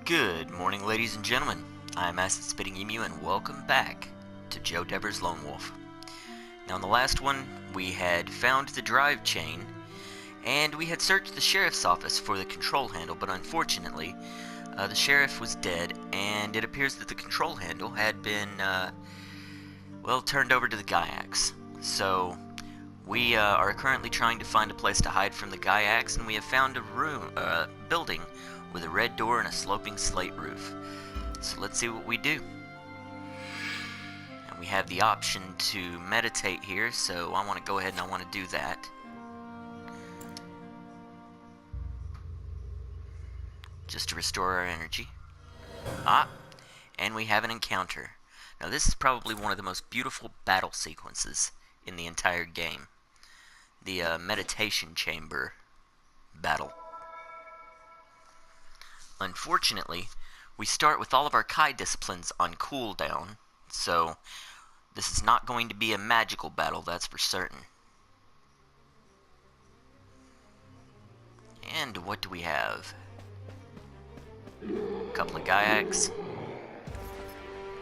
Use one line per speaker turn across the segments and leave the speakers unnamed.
Good morning, ladies and gentlemen. I'm Acid Spitting Emu, and welcome back to Joe Dever's Lone Wolf. Now, in the last one, we had found the drive chain, and we had searched the sheriff's office for the control handle, but unfortunately, the sheriff was dead, and it appears that the control handle had been, turned over to the Gaiacs. So, we are currently trying to find a place to hide from the Gaiacs, and we have found a building with a red door and a sloping slate roof. So let's see what we do. And we have the option to meditate here, so I want to go ahead and I want to do that. Just to restore our energy. And we have an encounter. Now this is probably one of the most beautiful battle sequences in the entire game. The meditation chamber battle. Unfortunately, we start with all of our Kai disciplines on cooldown, so this is not going to be a magical battle, that's for certain. And what do we have? A couple of Gaiacs.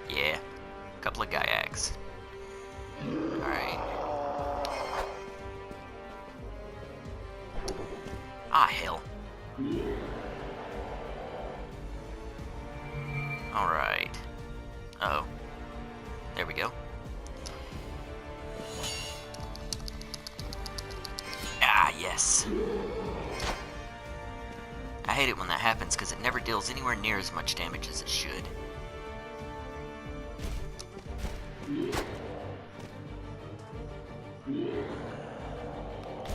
Yeah, a couple of Gaiacs. Alright. Ah, hell. Alright. Uh-oh. There we go. Ah, yes. I hate it when that happens because it never deals anywhere near as much damage as it should.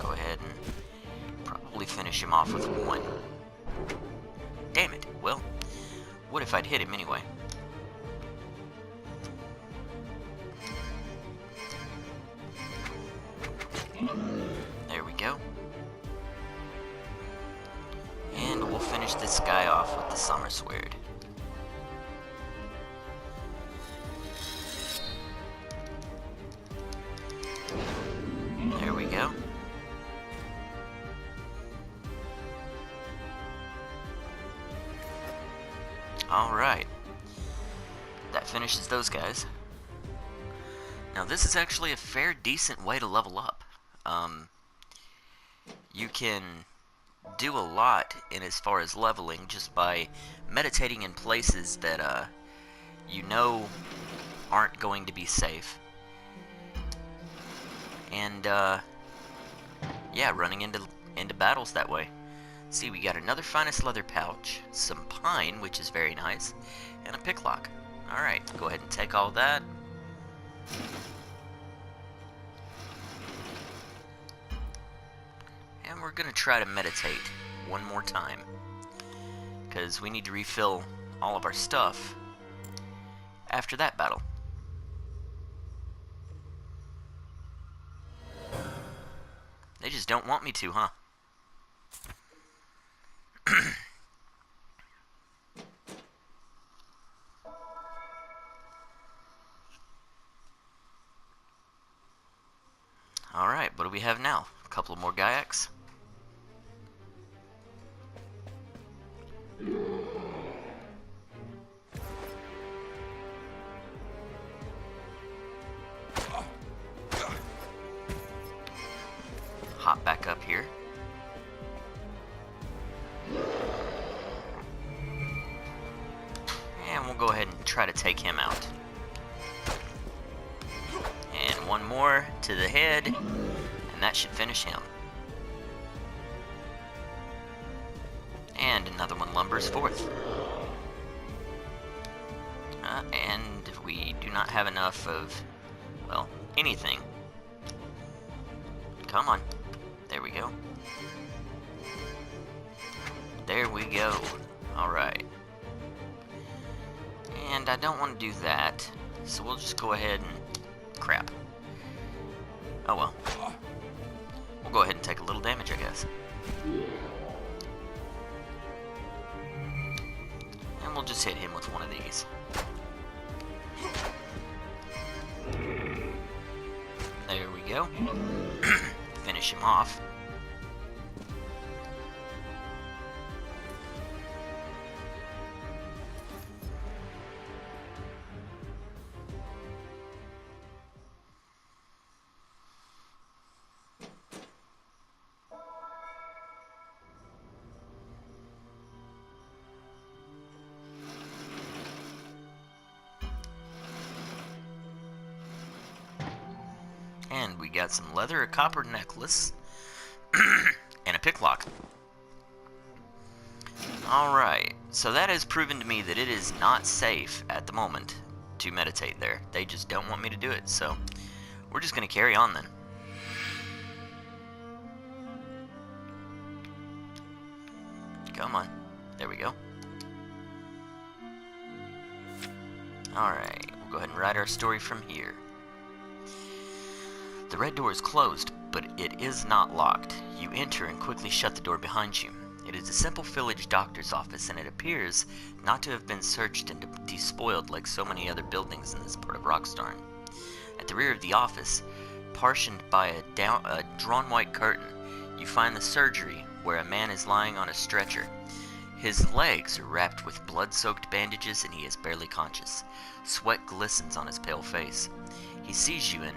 Go ahead and probably finish him off with one. Damn it. Well, what if I'd hit him anyway? There we go. And we'll finish this guy off with the Summer Sword. There we go. Alright. That finishes those guys. Now this is actually a fair decent way to level up. You can do a lot in as far as leveling just by meditating in places that you know aren't going to be safe. And yeah, running into battles that way. See, we got another finest leather pouch, some pine, which is very nice, and a picklock. Alright, go ahead and take all that. And we're gonna try to meditate one more time, because we need to refill all of our stuff after that battle. They just don't want me to, huh? Alright, what do we have now? A couple of more Gaiacs. Hop back up here. And we'll go ahead and try to take him out. And one more to the head, and that should finish him. And another one lumbers forth. And we do not have enough of, well, anything. Come on. There we go. There we go. Alright. And I don't want to do that, so we'll just go ahead and... crap. Oh well. We'll go ahead and take a little damage, I guess. And we'll just hit him with one of these. There we go. Finish him off. We got some leather, a copper necklace, and a picklock. Alright, so that has proven to me that it is not safe at the moment to meditate there. They just don't want me to do it, so we're just going to carry on then. Come on. There we go. Alright, we'll go ahead and write our story from here. The red door is closed, but it is not locked. You enter and quickly shut the door behind you. It is a simple village doctor's office, and it appears not to have been searched and despoiled like so many other buildings in this part of Rockstarn. At the rear of the office, partitioned by a drawn white curtain, you find the surgery, where a man is lying on a stretcher. His legs are wrapped with blood-soaked bandages, and he is barely conscious. Sweat glistens on his pale face. He sees you, and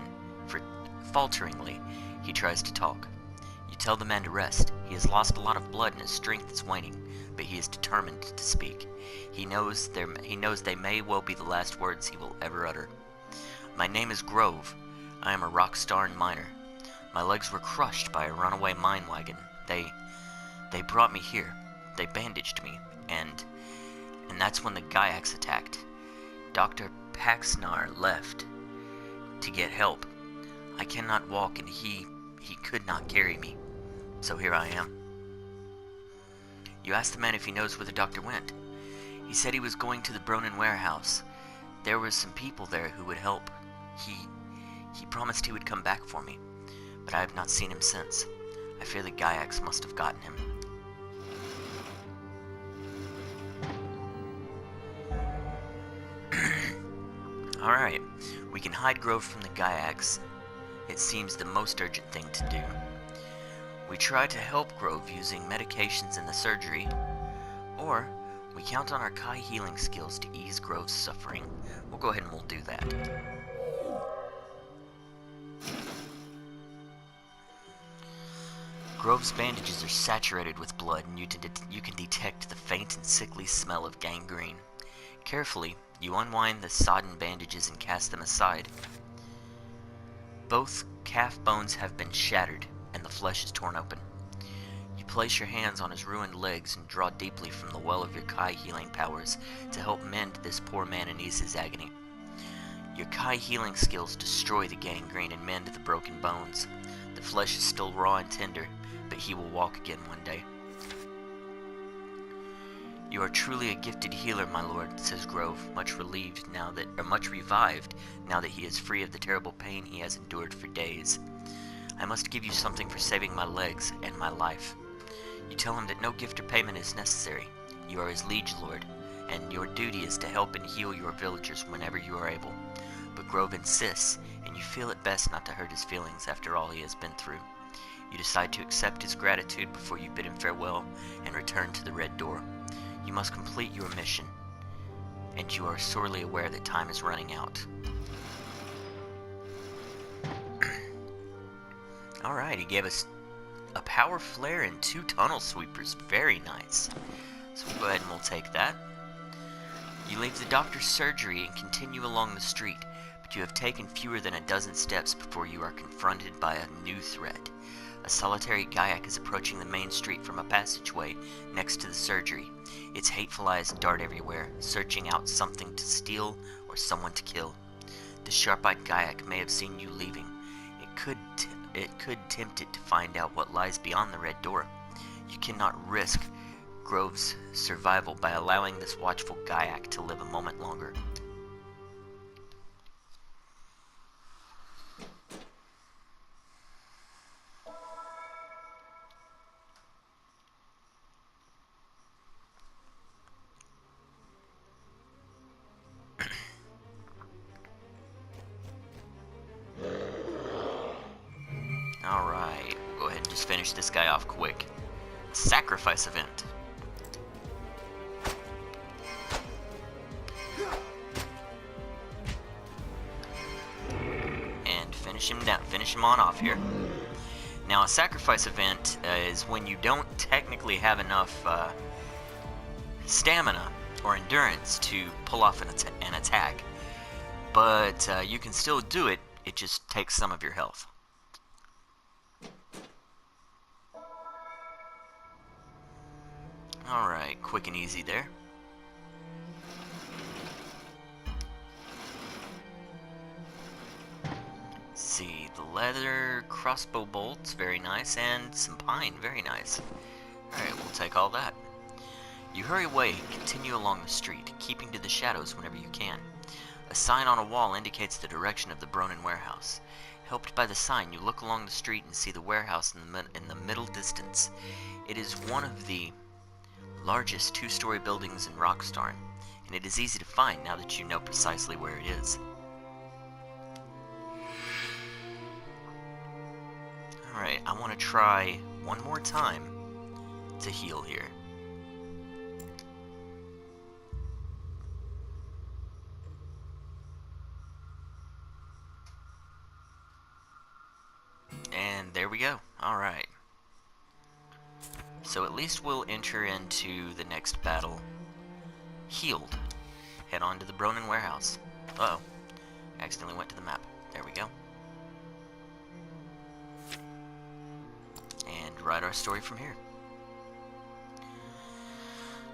falteringly, he tries to talk. You tell the man to rest. He has lost a lot of blood and his strength is waning, but he is determined to speak. He knows they may well be the last words he will ever utter. My name is Grove. I am a Rockstarn miner. My legs were crushed by a runaway mine wagon. They brought me here. They bandaged me, and that's when the Gyaks attacked. Dr. Paxnar left to get help. I cannot walk, and he could not carry me. So here I am. You ask the man if he knows where the doctor went. He said he was going to the Bronin warehouse. There were some people there who would help. He promised he would come back for me, but I have not seen him since. I fear the Gyaks must have gotten him. Alright, we can hide Grove from the Gyaks. It seems the most urgent thing to do. We try to help Grove using medications in the surgery, or we count on our Kai healing skills to ease Grove's suffering. We'll go ahead and we'll do that. Grove's bandages are saturated with blood, and you can detect the faint and sickly smell of gangrene. Carefully, you unwind the sodden bandages and cast them aside. Both calf bones have been shattered, and the flesh is torn open. You place your hands on his ruined legs and draw deeply from the well of your Kai healing powers to help mend this poor man and ease his agony. Your Kai healing skills destroy the gangrene and mend the broken bones. The flesh is still raw and tender, but he will walk again one day. You are truly a gifted healer, my lord, says Grove, much revived now that he is free of the terrible pain he has endured for days. I must give you something for saving my legs and my life. You tell him that no gift or payment is necessary. You are his liege lord, and your duty is to help and heal your villagers whenever you are able. But Grove insists, and you feel it best not to hurt his feelings after all he has been through. You decide to accept his gratitude before you bid him farewell and return to the Red Door. You must complete your mission, and you are sorely aware that time is running out. Alright, he gave us a power flare and 2 tunnel sweepers. Very nice. So we'll go ahead and we'll take that. You leave the doctor's surgery and continue along the street, but you have taken fewer than a dozen steps before you are confronted by a new threat. A solitary Gyak is approaching the main street from a passageway next to the surgery. Its hateful eyes dart everywhere, searching out something to steal or someone to kill. The sharp-eyed Gyak may have seen you leaving. It could tempt it to find out what lies beyond the Red Door. You cannot risk Grove's survival by allowing this watchful Gyak to live a moment longer. Alright, we'll go ahead and just finish this guy off quick. Sacrifice event. And finish him on off here. Now, a sacrifice event is when you don't technically have enough stamina or endurance to pull off an attack. But you can still do it, it just takes some of your health. Alright, quick and easy there. See, the leather crossbow bolts, very nice, and some pine, very nice. Alright, we'll take all that. You hurry away and continue along the street, keeping to the shadows whenever you can. A sign on a wall indicates the direction of the Bronin warehouse. Helped by the sign, you look along the street and see the warehouse in the middle distance. It is one of the largest two-story buildings in Rockstarn, and it is easy to find now that you know precisely where it is. Alright, I want to try one more time to heal here. And there we go. Alright. So at least we'll enter into the next battle healed. Head on to the Bronin warehouse. Uh-oh. Accidentally went to the map. There we go. And write our story from here.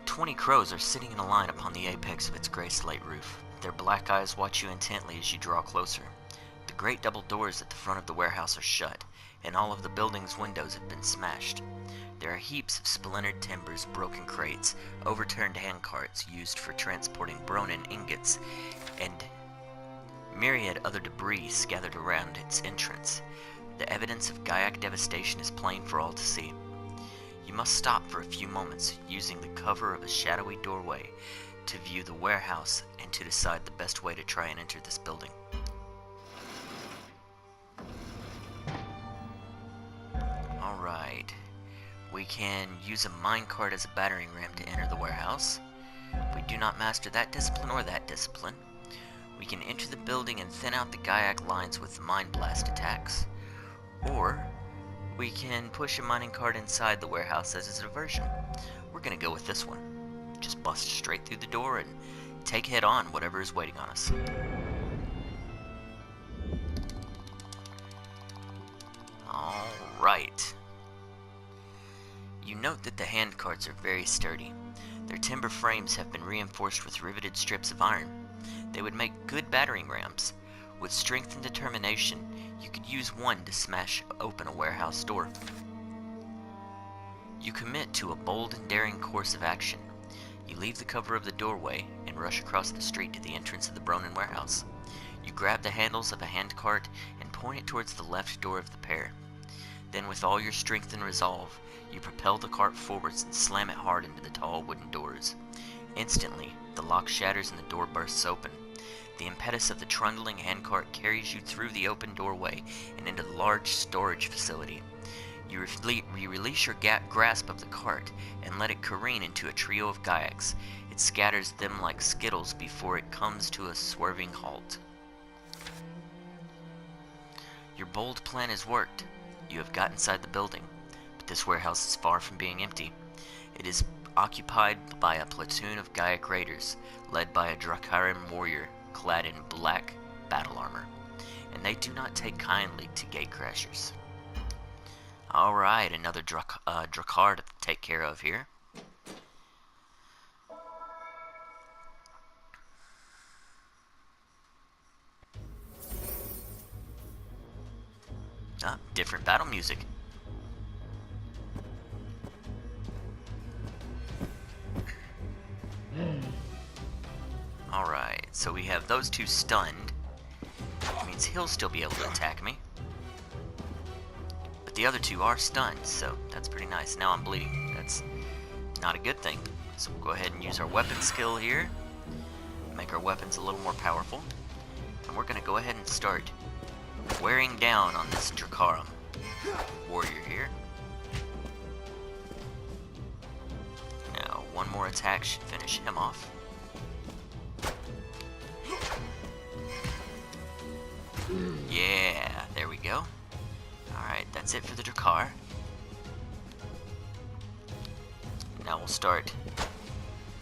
20 crows are sitting in a line upon the apex of its gray slate roof. Their black eyes watch you intently as you draw closer. The great double doors at the front of the warehouse are shut, and all of the building's windows have been smashed. There are heaps of splintered timbers, broken crates, overturned handcarts used for transporting Bronin ingots, and myriad other debris gathered around its entrance. The evidence of Gaiac devastation is plain for all to see. You must stop for a few moments, using the cover of a shadowy doorway to view the warehouse and to decide the best way to try and enter this building. Alright. We can use a minecart as a battering ram to enter the warehouse. We do not master that discipline or that discipline. We can enter the building and thin out the Gaiac lines with Mind Blast attacks. Or we can push a mining cart inside the warehouse as a diversion. We're gonna go with this one. Just bust straight through the door and take head on whatever is waiting on us. Alright. You note that the hand carts are very sturdy. Their timber frames have been reinforced with riveted strips of iron. They would make good battering rams. With strength and determination, you could use one to smash open a warehouse door. You commit to a bold and daring course of action. You leave the cover of the doorway and rush across the street to the entrance of the Bronin warehouse. You grab the handles of a handcart and point it towards the left door of the pair. Then with all your strength and resolve, you propel the cart forwards and slam it hard into the tall wooden doors. Instantly, the lock shatters and the door bursts open. The impetus of the trundling handcart carries you through the open doorway and into the large storage facility. You release your grasp of the cart and let it careen into a trio of Gaiacs. It scatters them like skittles before it comes to a swerving halt. Your bold plan has worked. You have got inside the building, but this warehouse is far from being empty. It is occupied by a platoon of Gaiac raiders, led by a Drakaran warrior clad in black battle armor, and they do not take kindly to gatecrashers. Alright, another Drakar to take care of here. Different battle music. Alright, so we have those two stunned. Which means he'll still be able to attack me. But the other two are stunned, so that's pretty nice. Now I'm bleeding. That's not a good thing. So we'll go ahead and use our weapon skill here. Make our weapons a little more powerful. And we're going to go ahead and start wearing down on this Drakaran warrior here. Now, one more attack should finish him off. Yeah, there we go. Alright, that's it for the Drakar. Now we'll start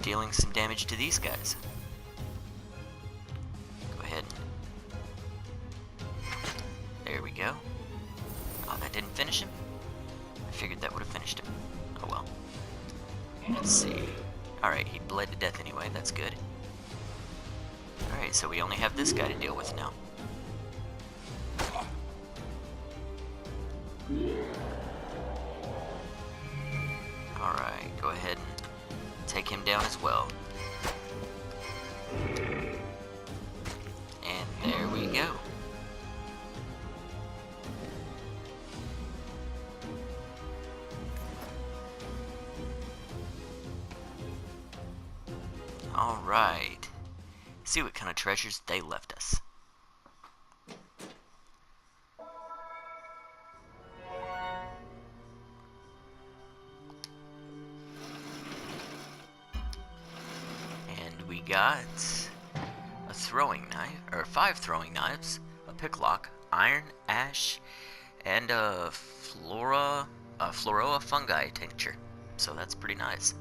dealing some damage to these guys. Go ahead. There we go. Oh, that didn't finish him? I figured that would have finished him. Oh well. Let's see. Alright, he bled to death anyway, that's good. Alright, so we only have this guy to deal with now. Alright, go ahead and take him down as well. And there we go. Alright. See what kind of treasures they left us. And we got a throwing knife, or 5 throwing knives, a picklock, iron, ash, and a Floroa fungi tincture. So that's pretty nice.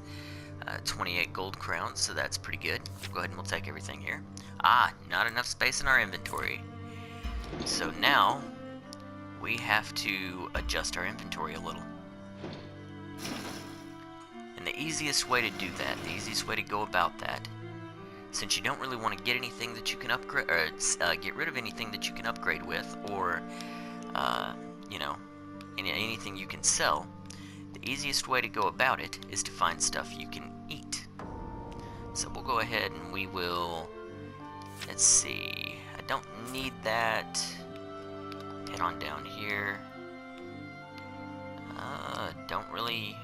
28 gold crowns, so that's pretty good. Go ahead and we'll take everything here. Ah, not enough space in our inventory. So now, we have to adjust our inventory a little. And the easiest way to do that, the easiest way to go about that, since you don't really want to get anything that you can upgrade, or get rid of anything that you can upgrade with, or, you know, anything you can sell, the easiest way to go about it is to find stuff you can eat. So we'll go ahead and we will, let's see, I don't need that. Head on down here. Don't really,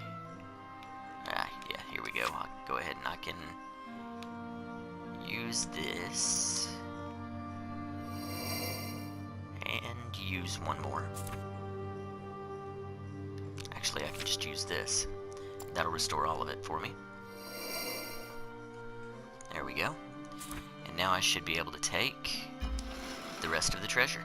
yeah, here we go. I'll go ahead and I can use this. And use one more. Actually, I can just use this. That'll restore all of it for me. There we go. And now I should be able to take the rest of the treasure.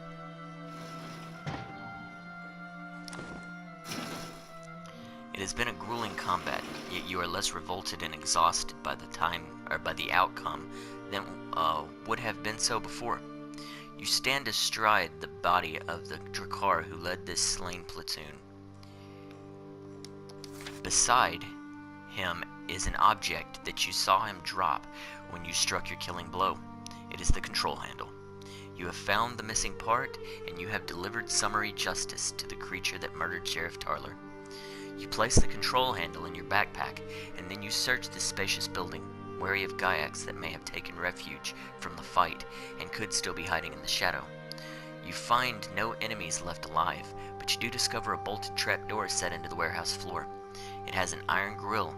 It has been a grueling combat, yet you are less revolted and exhausted by the outcome than would have been so before. You stand astride the body of the Drakkar who led this slain platoon. Beside him is an object that you saw him drop when you struck your killing blow. It is the control handle. You have found the missing part, and you have delivered summary justice to the creature that murdered Sheriff Tarler. You place the control handle in your backpack, and then you search the spacious building, wary of Gyaks that may have taken refuge from the fight and could still be hiding in the shadow. You find no enemies left alive, but you do discover a bolted trapdoor set into the warehouse floor. It has an iron grill.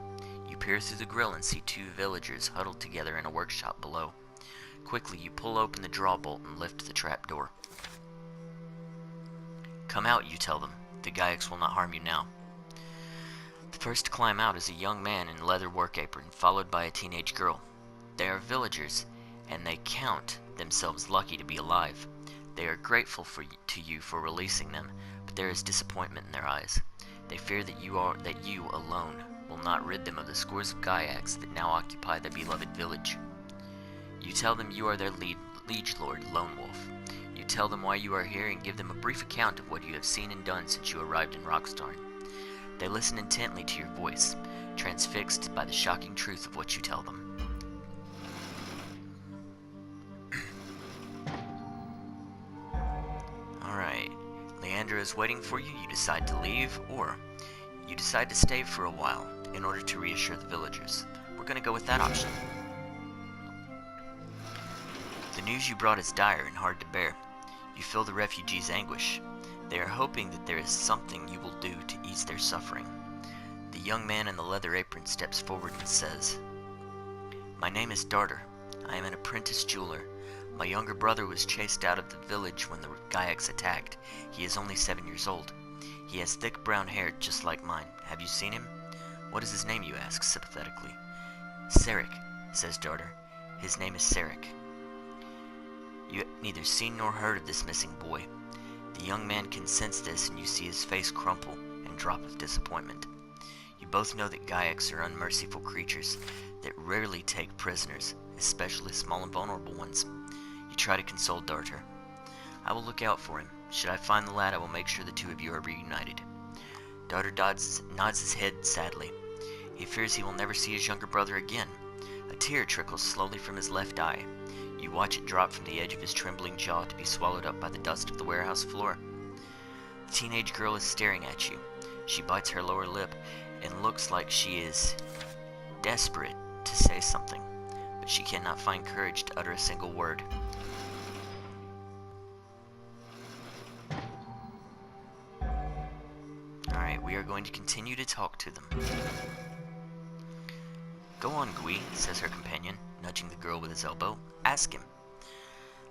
You peer through the grill and see 2 villagers huddled together in a workshop below. Quickly, you pull open the drawbolt and lift the trapdoor. Come out, you tell them. The Gyaks will not harm you now. The first to climb out is a young man in a leather work apron, followed by a teenage girl. They are villagers, and they count themselves lucky to be alive. They are grateful to you for releasing them, but there is disappointment in their eyes. They fear that you alone will not rid them of the scores of Gyaks that now occupy the beloved village. You tell them you are their liege lord, Lone Wolf. You tell them why you are here and give them a brief account of what you have seen and done since you arrived in Rockstarn. They listen intently to your voice, transfixed by the shocking truth of what you tell them. Alright, Leandra is waiting for you. You decide to leave, or you decide to stay for a while in order to reassure the villagers. We're going to go with that option. The news you brought is dire and hard to bear. You feel the refugees' anguish. They are hoping that there is something you will do to ease their suffering. The young man in the leather apron steps forward and says, "My name is Darter. I am an apprentice jeweler. My younger brother was chased out of the village when the Gyaks attacked. He is only 7 years old. He has thick brown hair just like mine. Have you seen him?" "What is his name?" you ask sympathetically. "Sarek," says Darter. "His name is Sarek." You have neither seen nor heard of this missing boy. The young man can sense this, and you see his face crumple and drop with disappointment. You both know that Gyaks are unmerciful creatures that rarely take prisoners, especially small and vulnerable ones. You try to console Darter. "I will look out for him. Should I find the lad, I will make sure the 2 of you are reunited." Darter nods his head sadly. He fears he will never see his younger brother again. A tear trickles slowly from his left eye. You watch it drop from the edge of his trembling jaw to be swallowed up by the dust of the warehouse floor. The teenage girl is staring at you. She bites her lower lip and looks like she is desperate to say something, but she cannot find courage to utter a single word. Alright, we are going to continue to talk to them. Go on, Gui, says her companion, nudging the girl with his elbow. Ask him.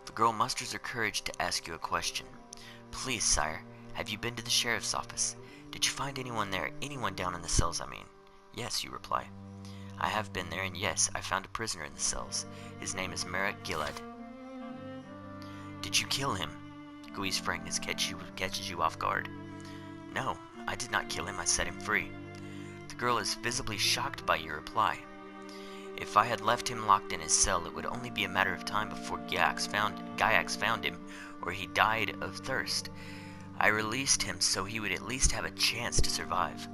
The girl musters her courage to ask you a question. Please, sire, have you been to the sheriff's office? Did you find anyone there? Anyone down in the cells, I mean. Yes, you reply. I have been there, and yes, I found a prisoner in the cells. His name is Merrick Gillett. Did you kill him? Gui's frankness catches you off guard. No, I did not kill him, I set him free. The girl is visibly shocked by your reply. If I had left him locked in his cell, it would only be a matter of time before Gyax found him, or he died of thirst. I released him so he would at least have a chance to survive.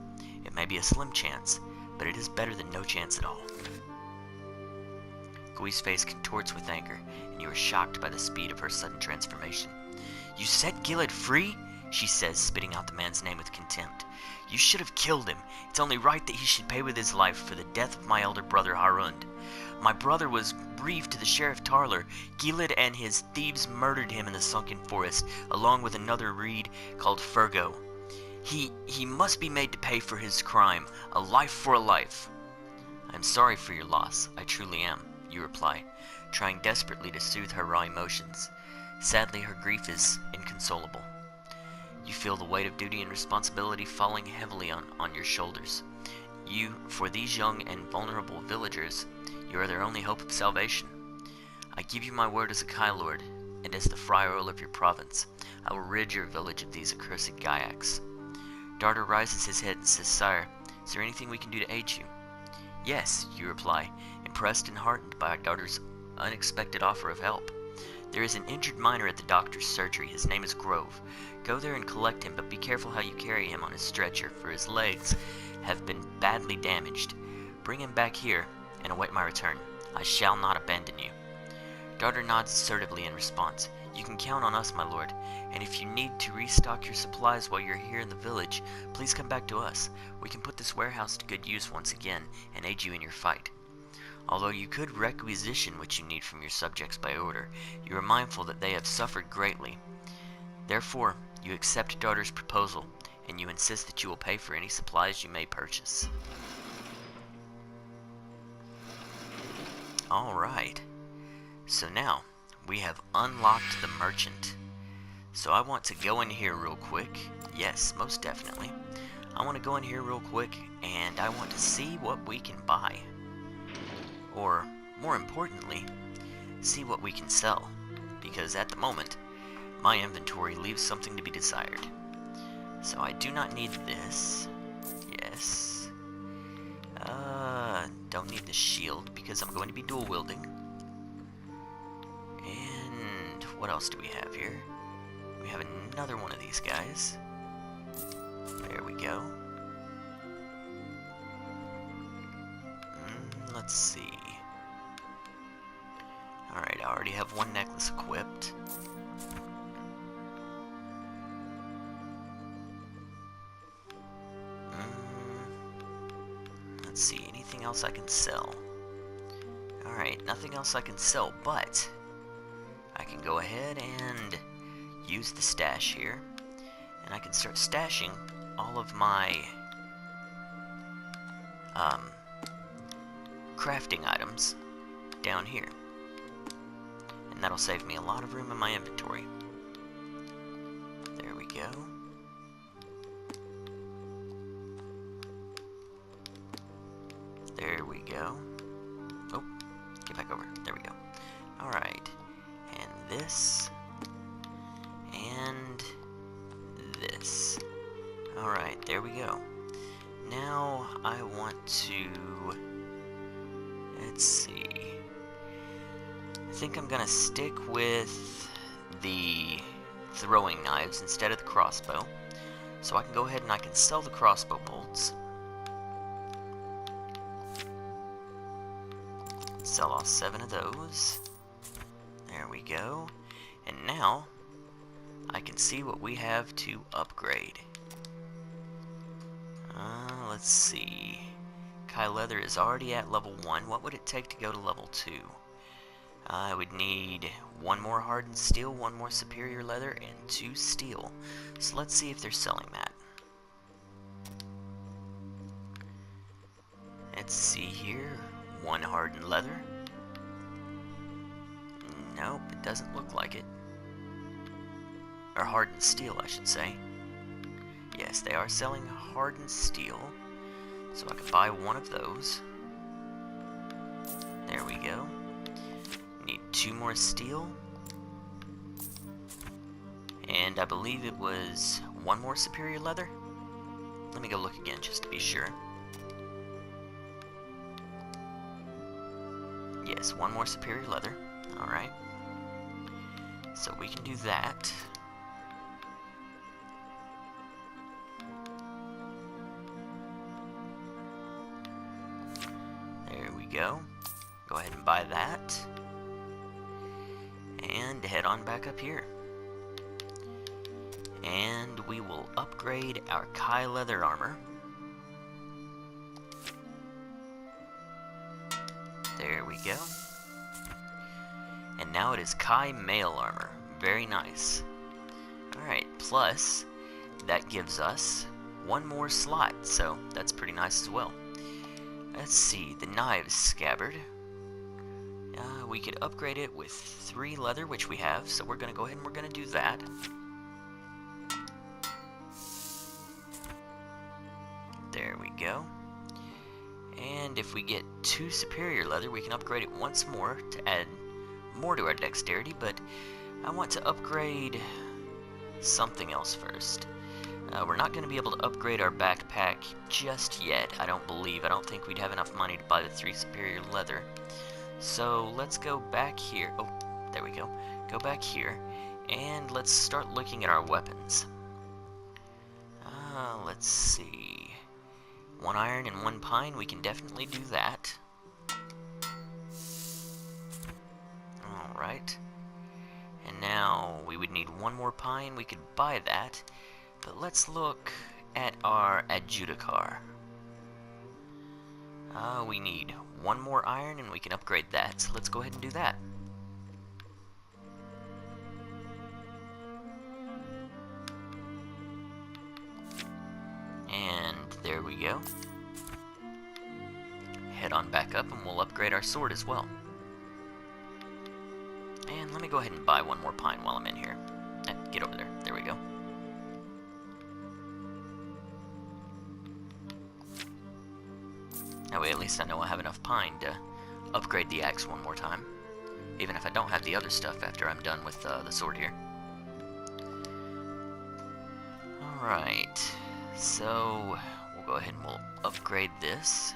It may be a slim chance, but it is better than no chance at all. Gui's face contorts with anger, and you are shocked by the speed of her sudden transformation. You set Gillett free? She says, spitting out the man's name with contempt. You should have killed him. It's only right that he should pay with his life for the death of my elder brother Harund. My brother was briefed to the Sheriff Tarler. Gillett and his thieves murdered him in the sunken forest, along with another reed called Fergo. He must be made to pay for his crime, a life for a life. I'm sorry for your loss, I truly am, you reply, trying desperately to soothe her raw emotions. Sadly, her grief is inconsolable. You feel the weight of duty and responsibility falling heavily on your shoulders. For these young and vulnerable villagers, you are their only hope of salvation. I give you my word as a Kai Lord, and as the Friar Earl of your province, I will rid your village of these accursed Gyaks. Darter raises his head and says, Sire, is there anything we can do to aid you? Yes, you reply, impressed and heartened by Darter's unexpected offer of help. There is an injured miner at the doctor's surgery. His name is Grove. Go there and collect him, but be careful how you carry him on his stretcher, for his legs have been badly damaged. Bring him back here, and await my return. I shall not abandon you. Darter nods assertively in response. You can count on us, my lord, and if you need to restock your supplies while you're here in the village, please come back to us. We can put this warehouse to good use once again, and aid you in your fight. Although you could requisition what you need from your subjects by order, you are mindful that they have suffered greatly. Therefore, you accept Darter's proposal, and you insist that you will pay for any supplies you may purchase. Alright, so now we have unlocked the merchant. So I want to go in here real quick. Yes, most definitely. I want to go in here real quick, and I want to see what we can buy. Or, more importantly, see what we can sell. Because at the moment, my inventory leaves something to be desired. So I do not need this. Yes. Don't need the shield because I'm going to be dual wielding. And what else do we have here? We have another one of these guys. There we go. Let's see. Alright, I already have one necklace equipped. Let's see, anything else I can sell? Alright, nothing else I can sell, but I can go ahead and use the stash here, and I can start stashing all of my crafting items down here, and that'll save me a lot of room in my inventory. There we go. There we go. Oh, get back over. There we go. Alright. And this. And this. Alright, there we go. Now I want to... Let's see. I think I'm gonna stick with the throwing knives instead of the crossbow. So I can go ahead and I can sell the crossbow bolts. Sell off 7 of those. There we go. And now I can see what we have to upgrade. Let's see. Kai Leather is already at level 1. What would it take to go to level 2? I would need 1 more hardened steel, 1 more superior leather, and 2 steel. So let's see if they're selling that. Let's see here. 1 hardened leather. Nope, it doesn't look like it. Or hardened steel, I should say. Yes, they are selling hardened steel. So I can buy 1 of those. There we go. Need 2 more steel. And I believe it was 1 more superior leather. Let me go look again just to be sure. Yes, 1 more superior leather. Alright. So we can do that. There we go. Go ahead and buy that. And head on back up here. And we will upgrade our Kai leather armor. There we go. And now it is Kai mail armor. Very nice. Alright, plus that gives us 1 more slot, so that's pretty nice as well. Let's see, the knives scabbard. We could upgrade it with 3 leather, which we have, so we're going to go ahead and we're going to do that. There we go. And if we get 2 superior leather, we can upgrade it once more to add more to our dexterity, but I want to upgrade something else first. We're not going to be able to upgrade our backpack just yet, I don't think we'd have enough money to buy the 3 superior leather. So let's go back here. Oh, there we go. Go back here, and let's start looking at our weapons. Let's see. 1 iron and 1 pine, we can definitely do that. Alright. And now we would need 1 more pine, we could buy that. But let's look at our adjudicar. We need 1 more iron and we can upgrade that, so let's go ahead and do that. And there we go. Head on back up and we'll upgrade our sword as well. And let me go ahead and buy 1 more pine while I'm in here. Get over there. There we go. That way at least I know I have enough pine to upgrade the axe 1 more time. Even if I don't have the other stuff after I'm done with the sword here. Alright. So we'll go ahead and we'll upgrade this.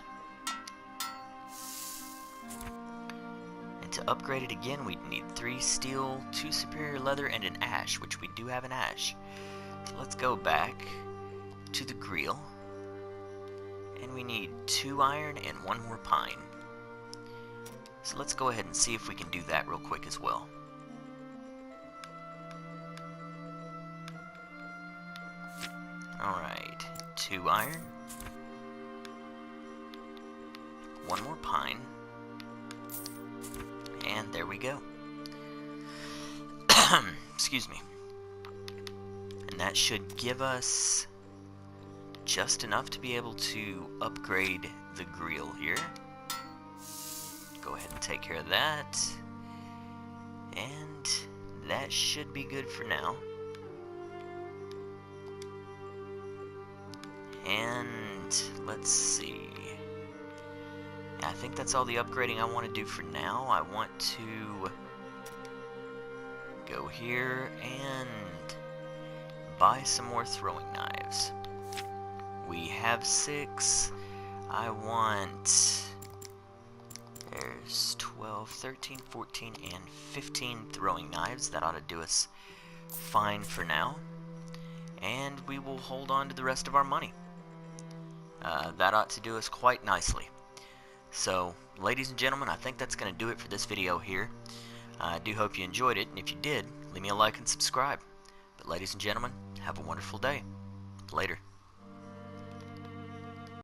And to upgrade it again, we'd need 3 steel, 2 superior leather, and an ash, which we do have an ash. So let's go back to the grill. And we need 2 iron and 1 more pine. So let's go ahead and see if we can do that real quick as well. Alright, 2 iron, 1 more pine, and there we go. Excuse me. And that should give us just enough to be able to upgrade the grill here. Go ahead and take care of that. And that should be good for now. And let's see. I think that's all the upgrading I want to do for now. I want to go here and buy some more throwing knives. We have 6. I want... There's 12, 13, 14, and 15 throwing knives. That ought to do us fine for now. And we will hold on to the rest of our money. That ought to do us quite nicely. So, ladies and gentlemen, I think that's going to do it for this video here. I do hope you enjoyed it, and if you did, leave me a like and subscribe. But ladies and gentlemen, have a wonderful day. Later.